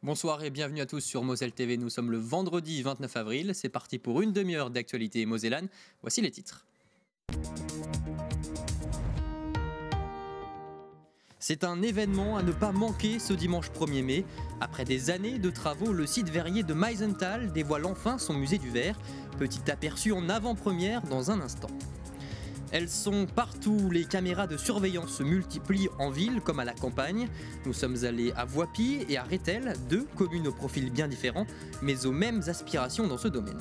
Bonsoir et bienvenue à tous sur Moselle TV. Nous sommes le vendredi 29 avril. C'est parti pour une demi-heure d'actualité mosellane. Voici les titres. C'est un événement à ne pas manquer ce dimanche 1er mai. Après des années de travaux, le site verrier de Meisenthal dévoile enfin son musée du verre. Petit aperçu en avant-première dans un instant. Elles sont partout, les caméras de surveillance se multiplient en ville comme à la campagne. Nous sommes allés à Voipy et à Rethel, deux communes aux profils bien différents, mais aux mêmes aspirations dans ce domaine.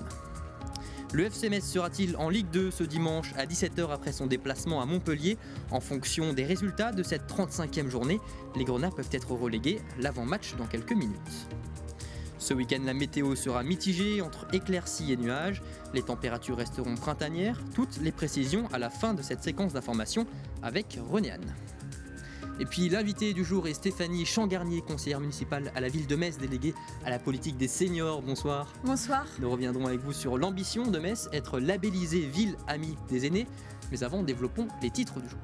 Le FC Metz sera-t-il en Ligue 2 ce dimanche à 17h après son déplacement à Montpellier? En fonction des résultats de cette 35e journée, les Grenats peuvent être relégués, l'avant-match dans quelques minutes. Ce week-end, la météo sera mitigée entre éclaircies et nuages. Les températures resteront printanières. Toutes les précisions à la fin de cette séquence d'informations avec René Anne. Et puis l'invité du jour est Stéphanie Changarnier, conseillère municipale à la ville de Metz, déléguée à la politique des seniors. Bonsoir. Bonsoir. Nous reviendrons avec vous sur l'ambition de Metz, être labellisée ville amie des aînés. Mais avant, développons les titres du jour.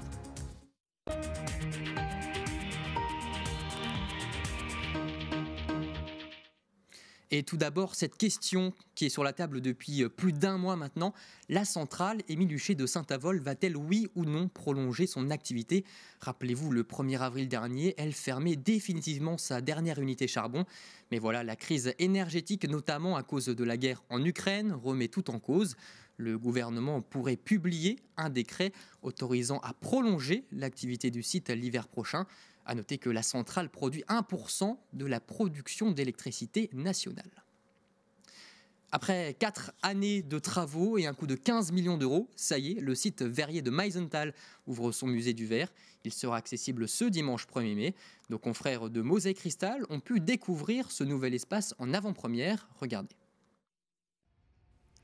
Et tout d'abord, cette question qui est sur la table depuis plus d'un mois maintenant. La centrale Émile Huchet de Saint-Avold va-t-elle, oui ou non, prolonger son activité? Rappelez-vous, le 1er avril dernier, elle fermait définitivement sa dernière unité charbon. Mais voilà, la crise énergétique, notamment à cause de la guerre en Ukraine, remet tout en cause. Le gouvernement pourrait publier un décret autorisant à prolonger l'activité du site l'hiver prochain. À noter que la centrale produit 1% de la production d'électricité nationale. Après 4 années de travaux et un coût de 15 millions d'euros, ça y est, le site verrier de Meisenthal ouvre son musée du verre. Il sera accessible ce dimanche 1er mai. Nos confrères de Moselle Cristal ont pu découvrir ce nouvel espace en avant-première. Regardez.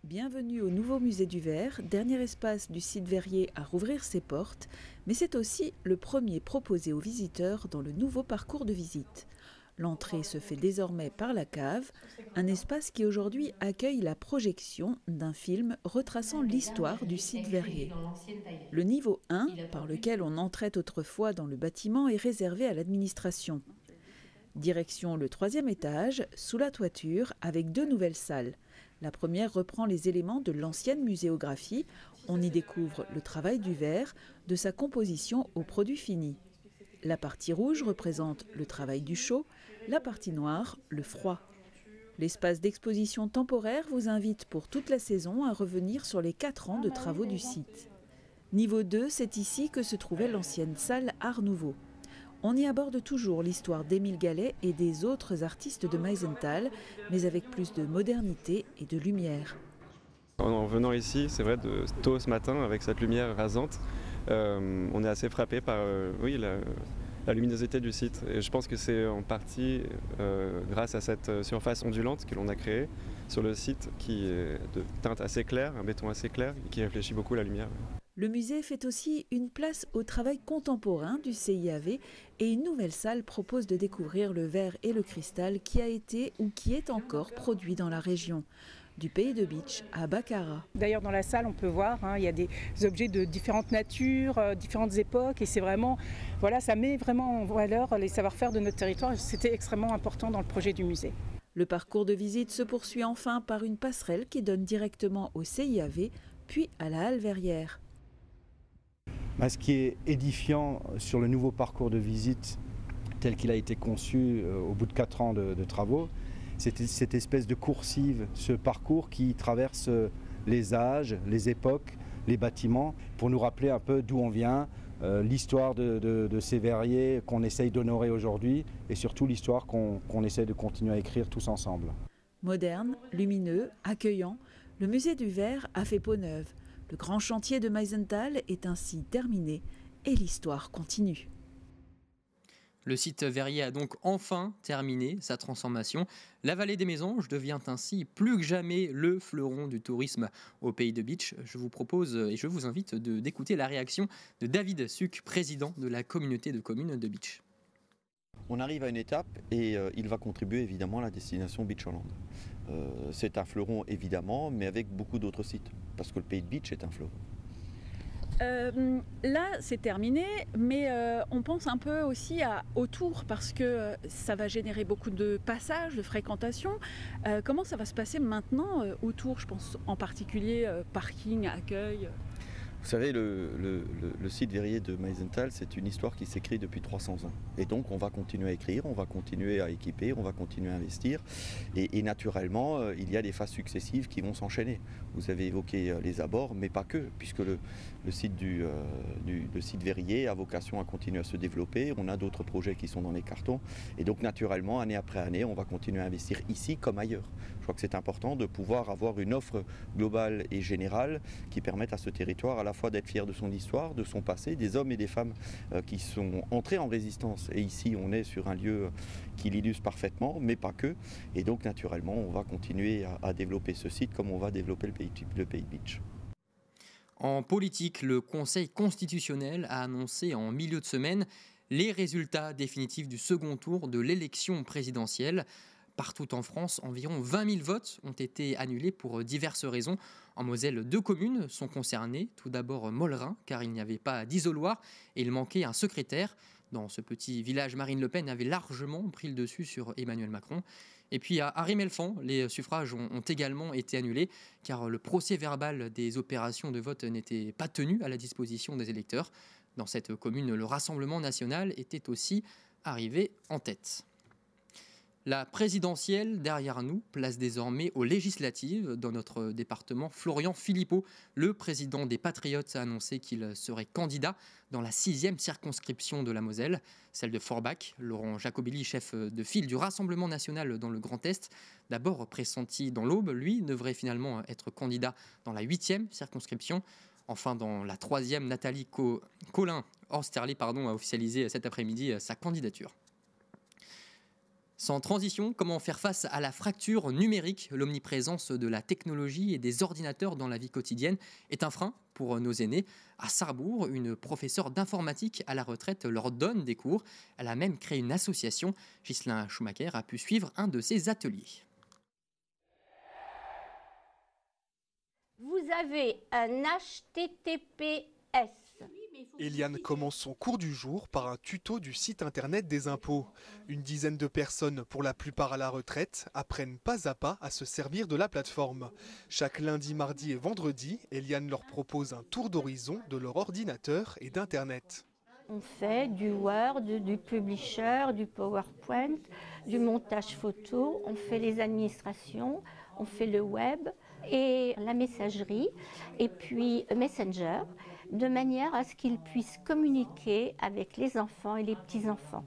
Bienvenue au nouveau musée du verre, dernier espace du site verrier à rouvrir ses portes, mais c'est aussi le premier proposé aux visiteurs dans le nouveau parcours de visite. L'entrée se fait désormais par la cave, un espace qui aujourd'hui accueille la projection d'un film retraçant l'histoire du site verrier. Le niveau 1, par lequel on entrait autrefois dans le bâtiment, est réservé à l'administration. Direction le 3e étage, sous la toiture, avec 2 nouvelles salles. La première reprend les éléments de l'ancienne muséographie. On y découvre le travail du verre, de sa composition au produit fini. La partie rouge représente le travail du chaud, la partie noire, le froid. L'espace d'exposition temporaire vous invite pour toute la saison à revenir sur les 4 ans de travaux du site. Niveau 2, c'est ici que se trouvait l'ancienne salle Art Nouveau. On y aborde toujours l'histoire d'Émile Gallet et des autres artistes de Meisenthal, mais avec plus de modernité et de lumière. En venant ici, c'est vrai, tôt ce matin, avec cette lumière rasante, on est assez frappé par la luminosité du site. Et je pense que c'est en partie grâce à cette surface ondulante que l'on a créée sur le site, qui est de teinte assez claire, un béton assez clair, qui réfléchit beaucoup la lumière. Le musée fait aussi une place au travail contemporain du CIAV et une nouvelle salle propose de découvrir le verre et le cristal qui a été ou qui est encore produit dans la région. Du pays de Bitche à Baccarat. D'ailleurs dans la salle on peut voir, il y a des objets de différentes natures, différentes époques et c'est vraiment, voilà, ça met vraiment en valeur les savoir-faire de notre territoire. C'était extrêmement important dans le projet du musée. Le parcours de visite se poursuit enfin par une passerelle qui donne directement au CIAV puis à la halle verrière. Ce qui est édifiant sur le nouveau parcours de visite tel qu'il a été conçu au bout de 4 ans de travaux, c'est cette espèce de coursive, ce parcours qui traverse les âges, les époques, les bâtiments, pour nous rappeler un peu d'où on vient, l'histoire de ces verriers qu'on essaye d'honorer aujourd'hui et surtout l'histoire qu'on essaye de continuer à écrire tous ensemble. Moderne, lumineux, accueillant, le musée du verre a fait peau neuve. Le grand chantier de Meisenthal est ainsi terminé et l'histoire continue. Le site verrier a donc enfin terminé sa transformation. La vallée des Mésanges devient ainsi plus que jamais le fleuron du tourisme au pays de Bitche. Je vous propose et je vous invite d'écouter la réaction de David Suc, président de la communauté de communes de Bitche. On arrive à une étape et il va contribuer évidemment à la destination Beachland. C'est un fleuron évidemment, mais avec beaucoup d'autres sites, parce que le pays de Bitche est un fleuron. Là, c'est terminé, mais on pense un peu aussi autour parce que ça va générer beaucoup de passages, de fréquentation. Comment ça va se passer maintenant autour, je pense en particulier parking, accueil. Vous savez, le site verrier de Meisenthal, c'est une histoire qui s'écrit depuis 300 ans. Et donc on va continuer à écrire, on va continuer à équiper, on va continuer à investir. Et naturellement, il y a des phases successives qui vont s'enchaîner. Vous avez évoqué les abords, mais pas que, puisque le site verrier a vocation à continuer à se développer. On a d'autres projets qui sont dans les cartons. Et donc naturellement, année après année, on va continuer à investir ici comme ailleurs. Je crois que c'est important de pouvoir avoir une offre globale et générale qui permette à ce territoire à la fois d'être fier de son histoire, de son passé, des hommes et des femmes qui sont entrés en résistance. Et ici, on est sur un lieu qui l'illustre parfaitement, mais pas que. Et donc, naturellement, on va continuer à développer ce site comme on va développer le pays Beach. En politique, le Conseil constitutionnel a annoncé en milieu de semaine les résultats définitifs du second tour de l'élection présidentielle. Partout en France, environ 20 000 votes ont été annulés pour diverses raisons. En Moselle, 2 communes sont concernées. Tout d'abord Mollerin, car il n'y avait pas d'isoloir et il manquait un secrétaire. Dans ce petit village, Marine Le Pen avait largement pris le dessus sur Emmanuel Macron. Et puis à Rimelfand, les suffrages ont également été annulés, car le procès-verbal des opérations de vote n'était pas tenu à la disposition des électeurs. Dans cette commune, le Rassemblement national était aussi arrivé en tête. La présidentielle derrière nous, place désormais aux législatives. Dans notre département, Florian Philippot, le président des Patriotes, a annoncé qu'il serait candidat dans la 6e circonscription de la Moselle, celle de Forbach. Laurent Jacobelli, chef de file du Rassemblement national dans le Grand Est, d'abord pressenti dans l'Aube, lui devrait finalement être candidat dans la 8e circonscription. Enfin, dans la 3e, Nathalie Colin-Horsterley a officialisé cet après-midi sa candidature. Sans transition, comment faire face à la fracture numérique? L'omniprésence de la technologie et des ordinateurs dans la vie quotidienne est un frein pour nos aînés. À Sarrebourg, une professeure d'informatique à la retraite leur donne des cours. Elle a même créé une association. Ghislain Schumacher a pu suivre un de ses ateliers. Vous avez un HTTPS. Eliane commence son cours du jour par un tuto du site internet des impôts. Une dizaine de personnes, pour la plupart à la retraite, apprennent pas à pas à se servir de la plateforme. Chaque lundi, mardi et vendredi, Eliane leur propose un tour d'horizon de leur ordinateur et d'internet. On fait du Word, du Publisher, du PowerPoint, du montage photo, on fait les administrations, on fait le web et la messagerie et puis Messenger, de manière à ce qu'ils puissent communiquer avec les enfants et les petits-enfants.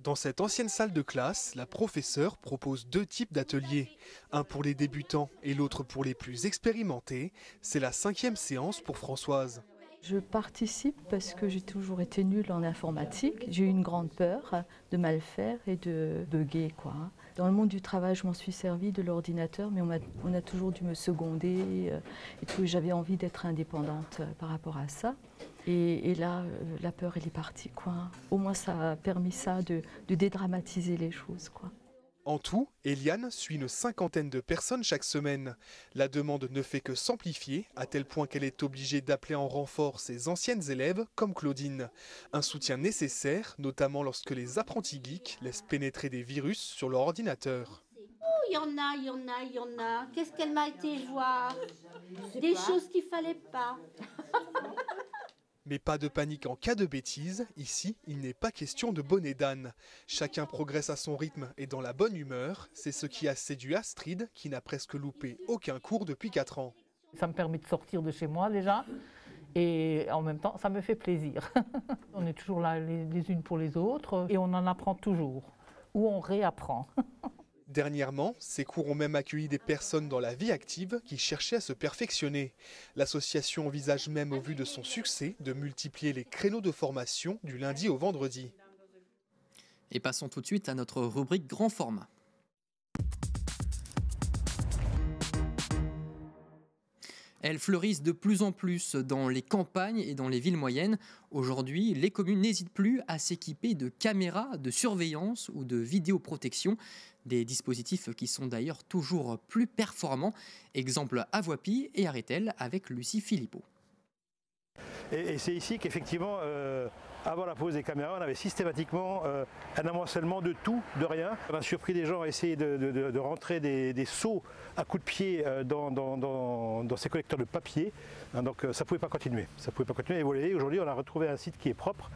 Dans cette ancienne salle de classe, la professeure propose 2 types d'ateliers. Un pour les débutants et l'autre pour les plus expérimentés. C'est la 5e séance pour Françoise. Je participe parce que j'ai toujours été nulle en informatique. J'ai eu une grande peur de mal faire et de bugger, quoi. Dans le monde du travail, je m'en suis servi de l'ordinateur, mais on a toujours dû me seconder et tout. J'avais envie d'être indépendante par rapport à ça. Et là, la peur, elle est partie, quoi. Au moins, ça a permis ça de dédramatiser les choses, quoi. En tout, Eliane suit une 50aine de personnes chaque semaine. La demande ne fait que s'amplifier, à tel point qu'elle est obligée d'appeler en renfort ses anciennes élèves comme Claudine. Un soutien nécessaire, notamment lorsque les apprentis geeks laissent pénétrer des virus sur leur ordinateur. Oh, il y en a. Qu'est-ce qu'elle m'a été voir? Des choses qu'il fallait pas. Mais pas de panique en cas de bêtises, ici il n'est pas question de bonnet d'âne. Chacun progresse à son rythme et dans la bonne humeur, c'est ce qui a séduit Astrid qui n'a presque loupé aucun cours depuis 4 ans. Ça me permet de sortir de chez moi déjà et en même temps ça me fait plaisir. On est toujours là les unes pour les autres et on en apprend toujours, ou on réapprend. Dernièrement, ces cours ont même accueilli des personnes dans la vie active qui cherchaient à se perfectionner. L'association envisage même, au vu de son succès, de multiplier les créneaux de formation du lundi au vendredi. Et passons tout de suite à notre rubrique grand format. Elles fleurissent de plus en plus dans les campagnes et dans les villes moyennes. Aujourd'hui, les communes n'hésitent plus à s'équiper de caméras de surveillance ou de vidéoprotection. Des dispositifs qui sont d'ailleurs toujours plus performants. Exemple à Voipy et à Rethel avec Lucie Philippot. Et c'est ici qu'effectivement, avant la pose des caméras, on avait systématiquement un amoncellement de tout, de rien. On a surpris des gens à essayer de rentrer des seaux à coups de pied dans ces collecteurs de papier. Donc ça ne pouvait pas continuer. Ça pouvait pas continuer. Et vous voyez, aujourd'hui, on a retrouvé un site qui est propre.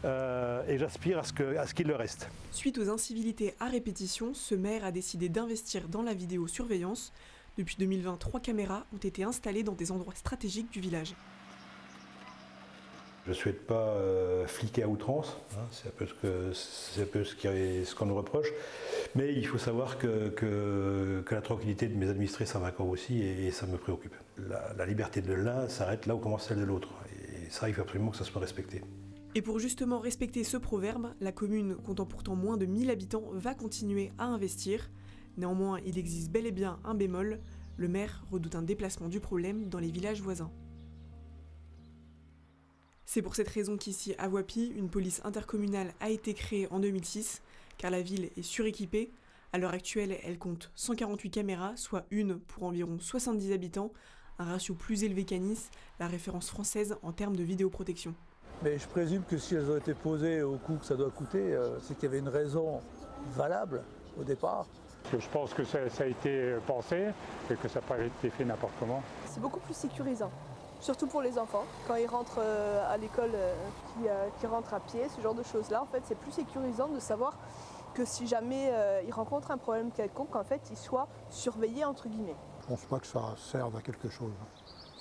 Et j'aspire à ce qu'il le reste. Suite aux incivilités à répétition, ce maire a décidé d'investir dans la vidéosurveillance. Depuis 2020, 3 caméras ont été installées dans des endroits stratégiques du village. Je ne souhaite pas fliquer à outrance, hein, c'est un peu ce qu'on nous reproche, mais il faut savoir que la tranquillité de mes administrés, ça m'incombe aussi et ça me préoccupe. La liberté de l'un s'arrête là où commence celle de l'autre, et ça, il faut absolument que ça soit respecté. Et pour justement respecter ce proverbe, la commune, comptant pourtant moins de 1000 habitants, va continuer à investir. Néanmoins, il existe bel et bien un bémol, le maire redoute un déplacement du problème dans les villages voisins. C'est pour cette raison qu'ici, à Voipy, une police intercommunale a été créée en 2006, car la ville est suréquipée. À l'heure actuelle, elle compte 148 caméras, soit une pour environ 70 habitants, un ratio plus élevé qu'à Nice, la référence française en termes de vidéoprotection. Mais je présume que si elles ont été posées au coût que ça doit coûter, c'est qu'il y avait une raison valable au départ. Je pense que ça a été pensé et que ça n'a pas été fait n'importe comment. C'est beaucoup plus sécurisant, surtout pour les enfants. Quand ils rentrent à l'école, qui rentrent à pied, ce genre de choses-là, en fait, c'est plus sécurisant de savoir que si jamais ils rencontrent un problème quelconque, en fait, ils soient surveillés entre guillemets. Je ne pense pas que ça serve à quelque chose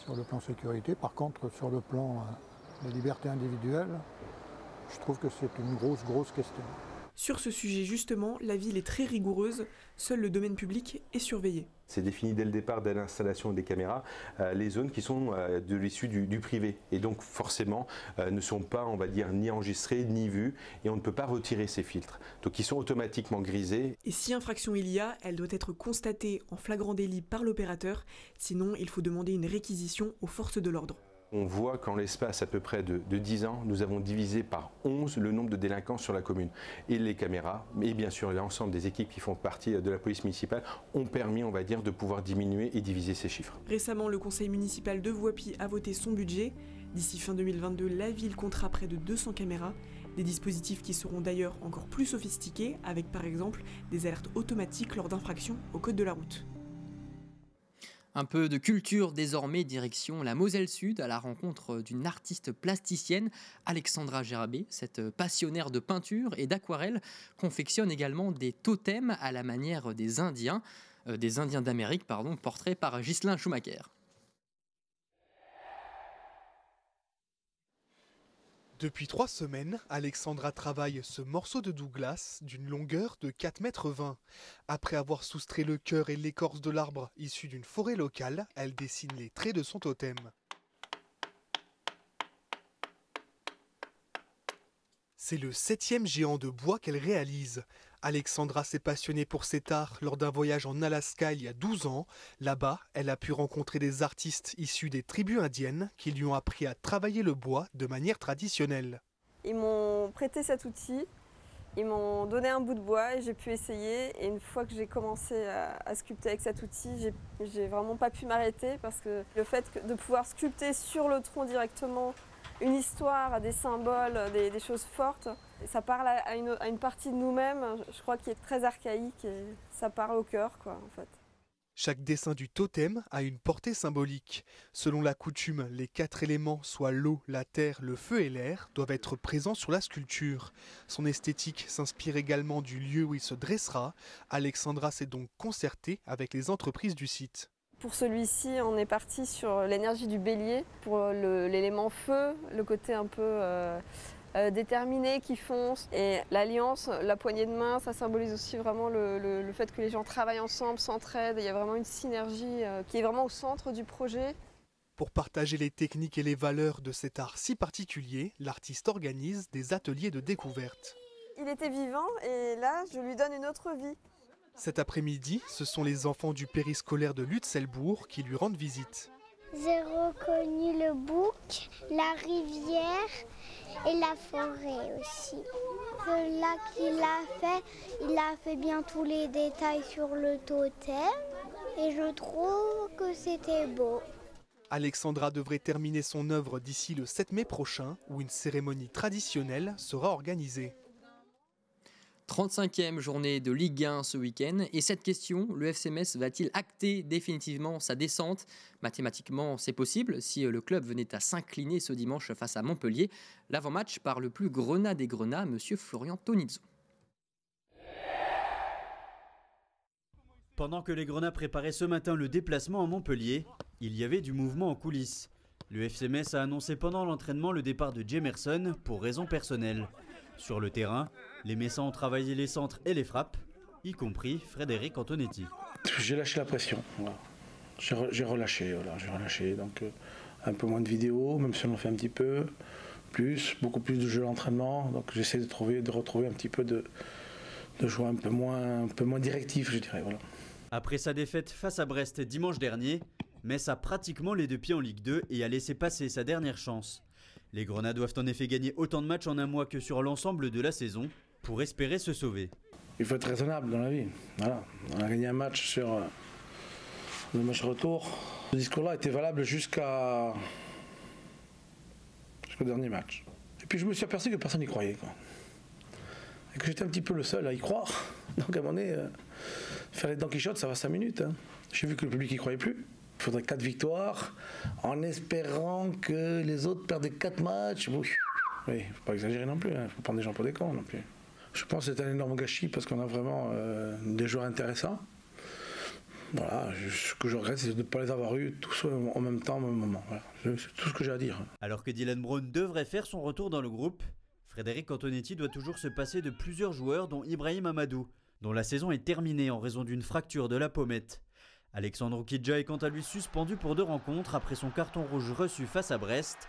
sur le plan sécurité. Par contre, sur le plan des libertés individuelles, je trouve que c'est une grosse question. Sur ce sujet justement, la ville est très rigoureuse, seul le domaine public est surveillé. C'est défini dès le départ de l'installation des caméras, les zones qui sont de l'issue du privé et donc forcément ne sont pas, on va dire, ni enregistrées ni vues et on ne peut pas retirer ces filtres. Donc ils sont automatiquement grisés. Et si infraction il y a, elle doit être constatée en flagrant délit par l'opérateur, sinon il faut demander une réquisition aux forces de l'ordre. On voit qu'en l'espace à peu près de 10 ans, nous avons divisé par 11 le nombre de délinquants sur la commune. Et les caméras, et bien sûr l'ensemble des équipes qui font partie de la police municipale, ont permis, on va dire, de pouvoir diminuer et diviser ces chiffres. Récemment, le conseil municipal de Voipy a voté son budget. D'ici fin 2022, la ville comptera près de 200 caméras. Des dispositifs qui seront d'ailleurs encore plus sophistiqués, avec par exemple des alertes automatiques lors d'infractions au code de la route. Un peu de culture désormais, direction la Moselle Sud, à la rencontre d'une artiste plasticienne, Alexandra Gerabé. Cette passionnaire de peinture et d'aquarelle confectionne également des totems à la manière des Indiens d'Amérique, portrait par Ghislain Schumacher. Depuis 3 semaines, Alexandra travaille ce morceau de Douglas d'une longueur de 4,20 m. Après avoir soustrait le cœur et l'écorce de l'arbre issu d'une forêt locale, elle dessine les traits de son totem. C'est le 7e géant de bois qu'elle réalise. Alexandra s'est passionnée pour cet art lors d'un voyage en Alaska il y a 12 ans. Là-bas, elle a pu rencontrer des artistes issus des tribus indiennes qui lui ont appris à travailler le bois de manière traditionnelle. Ils m'ont prêté cet outil, ils m'ont donné un bout de bois et j'ai pu essayer. Et une fois que j'ai commencé à sculpter avec cet outil, j'ai vraiment pas pu m'arrêter parce que le fait de pouvoir sculpter sur le tronc directement une histoire, des symboles, des choses fortes, ça parle à une partie de nous-mêmes, je crois, qui est très archaïque et ça parle au cœur, quoi, en fait. Chaque dessin du totem a une portée symbolique. Selon la coutume, les 4 éléments, soit l'eau, la terre, le feu et l'air, doivent être présents sur la sculpture. Son esthétique s'inspire également du lieu où il se dressera. Alexandra s'est donc concertée avec les entreprises du site. Pour celui-ci, on est parti sur l'énergie du bélier, pour l'élément feu, le côté un peu déterminé qui fonce. Et l'alliance, la poignée de main, ça symbolise aussi vraiment le fait que les gens travaillent ensemble, s'entraident. Il y a vraiment une synergie qui est vraiment au centre du projet. Pour partager les techniques et les valeurs de cet art si particulier, l'artiste organise des ateliers de découverte. Il était vivant et là, je lui donne une autre vie. Cet après-midi, ce sont les enfants du périscolaire de Lutzelbourg qui lui rendent visite. J'ai reconnu le bouc, la rivière et la forêt aussi. Le lac il a fait bien tous les détails sur le totem et je trouve que c'était beau. Alexandra devrait terminer son œuvre d'ici le 7 mai prochain, où une cérémonie traditionnelle sera organisée. 35e journée de Ligue 1 ce week-end. Et cette question, le FC Metz va-t-il acter définitivement sa descente? Mathématiquement, c'est possible si le club venait à s'incliner ce dimanche face à Montpellier. L'avant-match par le plus grenat des grenats, monsieur Florian Tonizzo. Pendant que les Grenats préparaient ce matin le déplacement à Montpellier, il y avait du mouvement en coulisses. Le FC Metz a annoncé pendant l'entraînement le départ de Jemerson pour raisons personnelles. Sur le terrain, les Messins ont travaillé les centres et les frappes, y compris Frédéric Antonetti. J'ai lâché la pression, voilà. J'ai relâché, donc un peu moins de vidéos, même si on en fait un petit peu, beaucoup plus de jeux d'entraînement, donc j'essaie de retrouver un petit peu de jouer un peu moins directif, je dirais, voilà. Après sa défaite face à Brest dimanche dernier, Metz a pratiquement les deux pieds en Ligue 2 et a laissé passer sa dernière chance. Les Grenats doivent en effet gagner autant de matchs en un mois que sur l'ensemble de la saison pour espérer se sauver. Il faut être raisonnable dans la vie. Voilà. On a gagné un match sur le match retour. Ce discours-là était valable jusqu'au dernier match. Et puis je me suis aperçu que personne n'y croyait, quoi. Et que j'étais un petit peu le seul à y croire. Donc à un moment donné, faire les Don Quichotte, ça va 5 minutes. Hein. J'ai vu que le public n'y croyait plus. Il faudrait 4 victoires en espérant que les autres perdent 4 matchs. Oui, il ne faut pas exagérer non plus, il ne faut pas prendre des gens pour des cons non plus. Je pense que c'est un énorme gâchis parce qu'on a vraiment des joueurs intéressants. Voilà, ce que je regrette, c'est de ne pas les avoir eus tous en même temps, au même moment. Voilà. C'est tout ce que j'ai à dire. Alors que Dylan Brown devrait faire son retour dans le groupe, Frédéric Antonetti doit toujours se passer de plusieurs joueurs, dont Ibrahim Amadou, dont la saison est terminée en raison d'une fracture de la pommette. Alexandre Oukidja est quant à lui suspendu pour 2 rencontres après son carton rouge reçu face à Brest.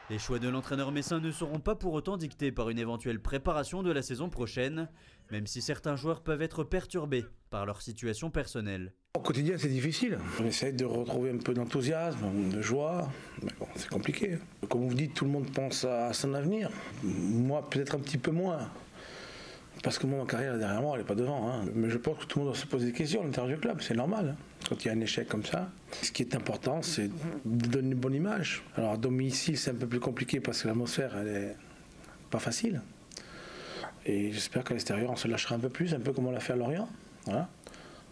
Les choix de l'entraîneur messin ne seront pas pour autant dictés par une éventuelle préparation de la saison prochaine, même si certains joueurs peuvent être perturbés par leur situation personnelle. Au quotidien, c'est difficile. On essaie de retrouver un peu d'enthousiasme, de joie. Mais bon, c'est compliqué. Comme vous dites, tout le monde pense à son avenir. Moi, peut-être un petit peu moins. Parce que moi, ma carrière derrière moi, elle n'est pas devant. Hein. Mais je pense que tout le monde doit se poser des questions à l'intérieur du club. C'est normal. Hein. Quand il y a un échec comme ça, ce qui est important, c'est de donner une bonne image. Alors à domicile, c'est un peu plus compliqué parce que l'atmosphère, elle est pas facile. Et j'espère qu'à l'extérieur, on se lâchera un peu plus, un peu comme on l'a fait à Lorient. Voilà.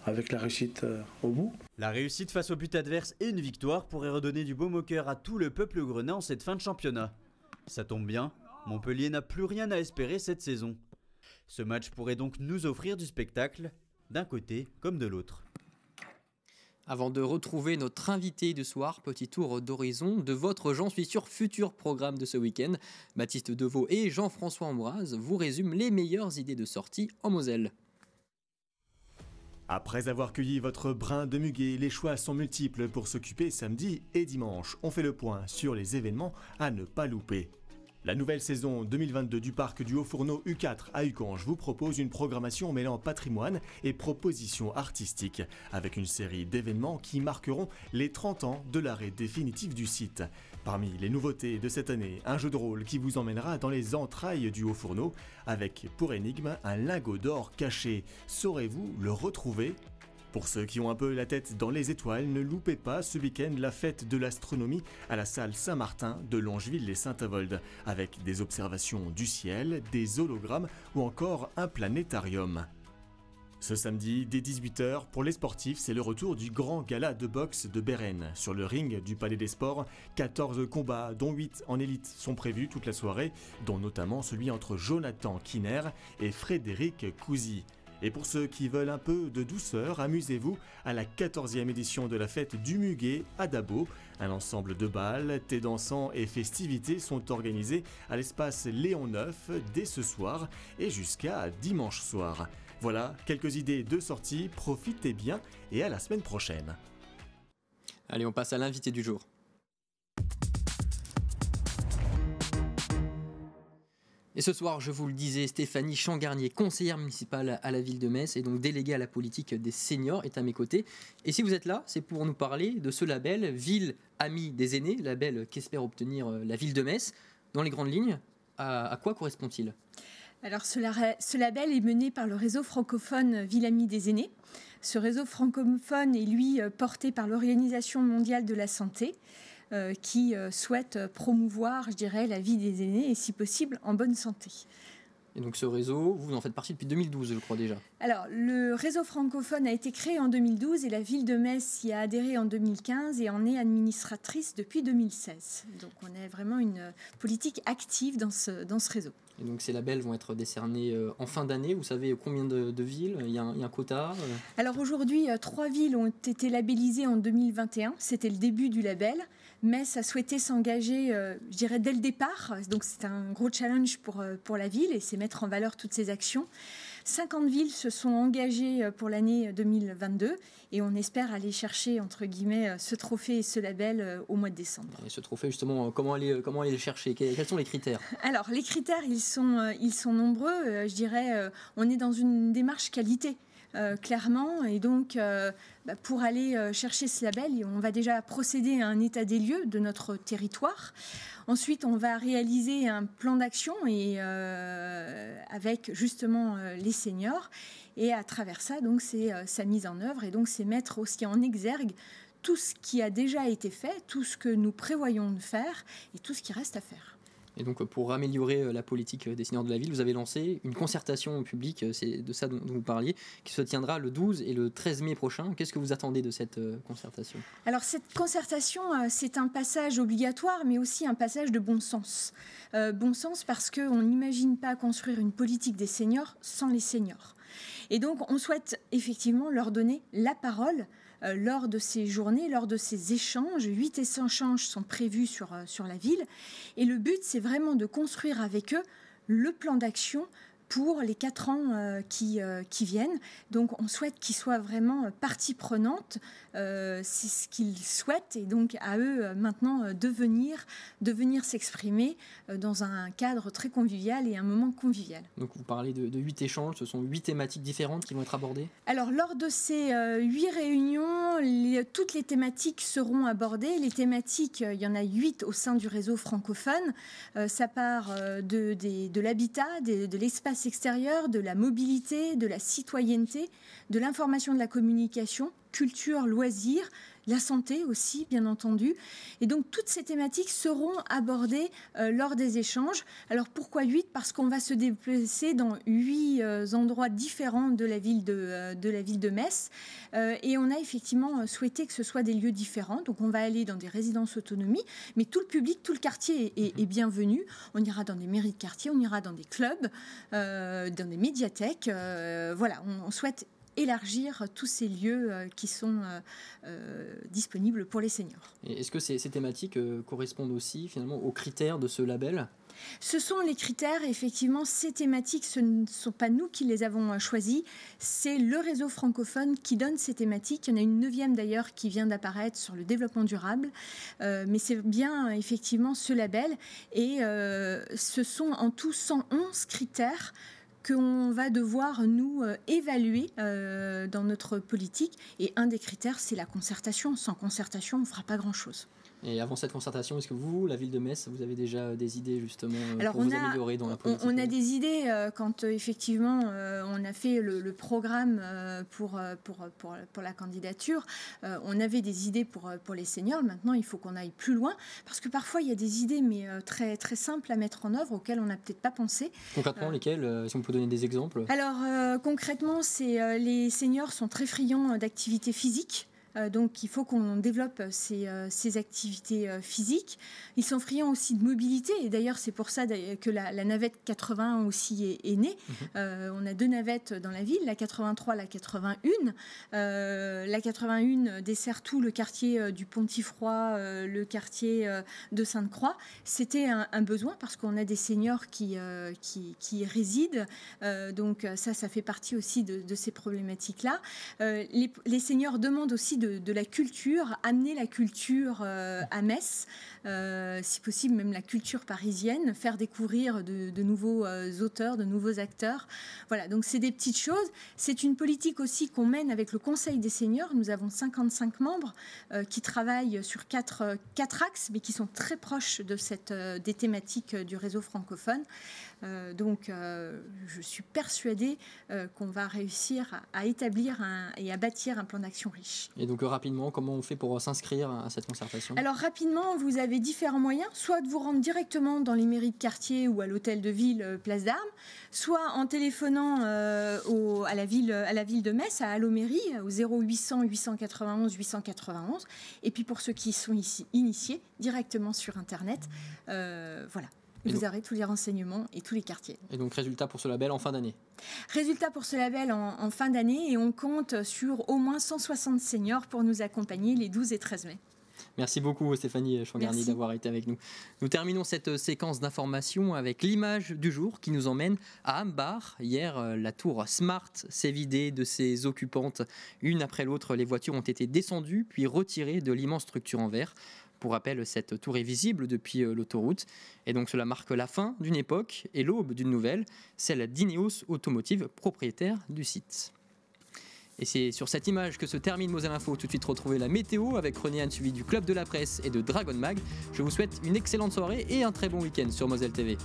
Avec la réussite au bout. La réussite face au but adverse et une victoire pourrait redonner du baume au cœur à tout le peuple grenat en cette fin de championnat. Ça tombe bien, Montpellier n'a plus rien à espérer cette saison. Ce match pourrait donc nous offrir du spectacle, d'un côté comme de l'autre. Avant de retrouver notre invité du soir, petit tour d'horizon de votre, j'en suis sûr, futur programme de ce week-end. Baptiste Deveau et Jean-François Ambroise vous résument les meilleures idées de sortie en Moselle. Après avoir cueilli votre brin de muguet, les choix sont multiples pour s'occuper samedi et dimanche. On fait le point sur les événements à ne pas louper. La nouvelle saison 2022 du parc du Haut-Fourneau U4 à Ucange vous propose une programmation mêlant patrimoine et propositions artistiques, avec une série d'événements qui marqueront les 30 ans de l'arrêt définitif du site. Parmi les nouveautés de cette année, un jeu de rôle qui vous emmènera dans les entrailles du Haut-Fourneau, avec pour énigme un lingot d'or caché. Saurez-vous le retrouver ? Pour ceux qui ont un peu la tête dans les étoiles, ne loupez pas ce week-end la fête de l'astronomie à la salle Saint-Martin de Longeville-les-Saint-Avold, avec des observations du ciel, des hologrammes ou encore un planétarium. Ce samedi, dès 18h, pour les sportifs, c'est le retour du grand gala de boxe de Bérennes. Sur le ring du Palais des Sports, 14 combats, dont 8 en élite, sont prévus toute la soirée, dont notamment celui entre Jonathan Kinner et Frédéric Cousy. Et pour ceux qui veulent un peu de douceur, amusez-vous à la 14e édition de la fête du Muguet à Dabo. Un ensemble de bals, thé dansants et festivités sont organisés à l'espace Léon Neuf dès ce soir et jusqu'à dimanche soir. Voilà quelques idées de sortie, profitez bien et à la semaine prochaine. Allez, on passe à l'invité du jour. Et ce soir, je vous le disais, Stéphanie Changarnier, conseillère municipale à la ville de Metz et donc déléguée à la politique des seniors, est à mes côtés. Et si vous êtes là, c'est pour nous parler de ce label Ville Amie des aînés, label qu'espère obtenir la ville de Metz. Dans les grandes lignes, à quoi correspond-il ? Alors ce label est mené par le réseau francophone Ville Amie des aînés. Ce réseau francophone est lui porté par l'Organisation mondiale de la santé. qui souhaite promouvoir, je dirais, la vie des aînés et si possible en bonne santé. Et donc ce réseau, vous en faites partie depuis 2012, je crois déjà. Alors, le réseau francophone a été créé en 2012 et la ville de Metz y a adhéré en 2015 et en est administratrice depuis 2016. Donc on a vraiment une politique active dans ce réseau. Et donc ces labels vont être décernés en fin d'année. Vous savez combien de villes? Il y a un quota Alors aujourd'hui, 3 villes ont été labellisées en 2021. C'était le début du label. Metz a souhaité s'engager, je dirais, dès le départ. Donc c'est un gros challenge pour la ville et c'est mettre en valeur toutes ces actions. 50 villes se sont engagées pour l'année 2022 et on espère aller chercher, entre guillemets, ce trophée et ce label au mois de décembre. Et ce trophée, justement, comment aller le chercher? Quels sont les critères? Alors, les critères, ils sont nombreux. Je dirais, on est dans une démarche qualité. Clairement, et donc pour aller chercher ce label, on va déjà procéder à un état des lieux de notre territoire. Ensuite, on va réaliser un plan d'action et avec justement les seniors. Et à travers ça, donc c'est sa mise en œuvre et donc c'est mettre aussi en exergue tout ce qui a déjà été fait, tout ce que nous prévoyons de faire et tout ce qui reste à faire. Et donc pour améliorer la politique des seniors de la ville, vous avez lancé une concertation au public, c'est de ça dont vous parliez, qui se tiendra le 12 et le 13 mai prochain. Qu'est-ce que vous attendez de cette concertation? Alors cette concertation, c'est un passage obligatoire, mais aussi un passage de bon sens. Bon sens parce qu'on n'imagine pas construire une politique des seniors sans les seniors. Et donc on souhaite effectivement leur donner la parole lors de ces journées, lors de ces échanges. 8 échanges sont prévus sur la ville. Et le but, c'est vraiment de construire avec eux le plan d'action pour les 4 ans qui viennent. Donc on souhaite qu'ils soient vraiment partie prenante. C'est ce qu'ils souhaitent. Et donc à eux maintenant de venir s'exprimer dans un cadre très convivial et un moment convivial. Donc vous parlez de 8 échanges, ce sont 8 thématiques différentes qui vont être abordées? Alors lors de ces 8 réunions, toutes les thématiques seront abordées. Les thématiques, il y en a 8 au sein du réseau francophone. Ça part de l'habitat, de l'espace extérieur, de la mobilité, de la citoyenneté, de l'information, de la communication, culture, loisirs, la santé aussi, bien entendu. Et donc, toutes ces thématiques seront abordées lors des échanges. Alors, pourquoi 8 ? Parce qu'on va se déplacer dans 8 endroits différents de la ville de Metz. Et on a effectivement souhaité que ce soit des lieux différents. Donc, on va aller dans des résidences autonomie, mais tout le public, tout le quartier est bienvenu. On ira dans des mairies de quartier, on ira dans des clubs, dans des médiathèques. Voilà, on souhaite élargir tous ces lieux qui sont disponibles pour les seniors. Et est-ce que ces thématiques correspondent aussi finalement aux critères de ce label ? Ce sont les critères, effectivement, ces thématiques, ce ne sont pas nous qui les avons choisies, c'est le réseau francophone qui donne ces thématiques. Il y en a une 9e d'ailleurs qui vient d'apparaître sur le développement durable, mais c'est bien effectivement ce label et ce sont en tout 111 critères qu'on va devoir nous évaluer dans notre politique. Et un des critères, c'est la concertation. Sans concertation, on ne fera pas grand-chose. Et avant cette concertation, est-ce que vous, la ville de Metz, vous avez déjà des idées justement pour vous améliorer dans la politique ? On a des idées quand effectivement on a fait le programme pour la candidature. On avait des idées pour les seniors. Maintenant, il faut qu'on aille plus loin parce que parfois il y a des idées mais très, très simples à mettre en œuvre auxquelles on n'a peut-être pas pensé. Concrètement, lesquelles ? Si on peut donner des exemples. Alors concrètement, les seniors sont très friands d'activités physiques. Donc il faut qu'on développe ces activités physiques. Ils sont friands aussi de mobilité et d'ailleurs c'est pour ça que la navette 81 aussi est née. On a 2 navettes dans la ville, la 83, la 81. La 81 dessert tout le quartier du Pontifroy, le quartier de Sainte-Croix. C'était un besoin parce qu'on a des seniors qui y résident. Donc ça fait partie aussi de ces problématiques-là. Les seniors demandent aussi de la culture, amener la culture à Metz, si possible même la culture parisienne, faire découvrir de nouveaux auteurs, de nouveaux acteurs. Voilà, donc c'est des petites choses. C'est une politique aussi qu'on mène avec le Conseil des seniors. Nous avons 55 membres qui travaillent sur 4 axes, mais qui sont très proches des thématiques du réseau francophone. Donc je suis persuadée qu'on va réussir à établir et à bâtir un plan d'action riche. Et donc Donc rapidement, comment on fait pour s'inscrire à cette concertation? Alors rapidement, vous avez différents moyens, soit de vous rendre directement dans les mairies de quartier ou à l'hôtel de ville Place d'Armes, soit en téléphonant à la ville de Metz, à Allo-Mairie, au 0800 891 891. Et puis pour ceux qui sont ici initiés, directement sur Internet. Voilà. Vous aurez tous les renseignements et tous les quartiers. Et donc résultat pour ce label en fin d'année? Résultat pour ce label en fin d'année, et on compte sur au moins 160 seniors pour nous accompagner les 12 et 13 mai. Merci beaucoup Stéphanie Changarnier d'avoir été avec nous. Nous terminons cette séquence d'information avec l'image du jour qui nous emmène à Ambach. Hier, la tour Smart s'est vidée de ses occupantes. Une après l'autre, les voitures ont été descendues puis retirées de l'immense structure en verre. Pour rappel, cette tour est visible depuis l'autoroute et donc cela marque la fin d'une époque et l'aube d'une nouvelle, celle d'Ineos Automotive, propriétaire du site. Et c'est sur cette image que se termine Moselle Info. Tout de suite, retrouver la météo avec René Anne, suivi du Club de la Presse et de Dragon Mag. Je vous souhaite une excellente soirée et un très bon week-end sur Moselle TV.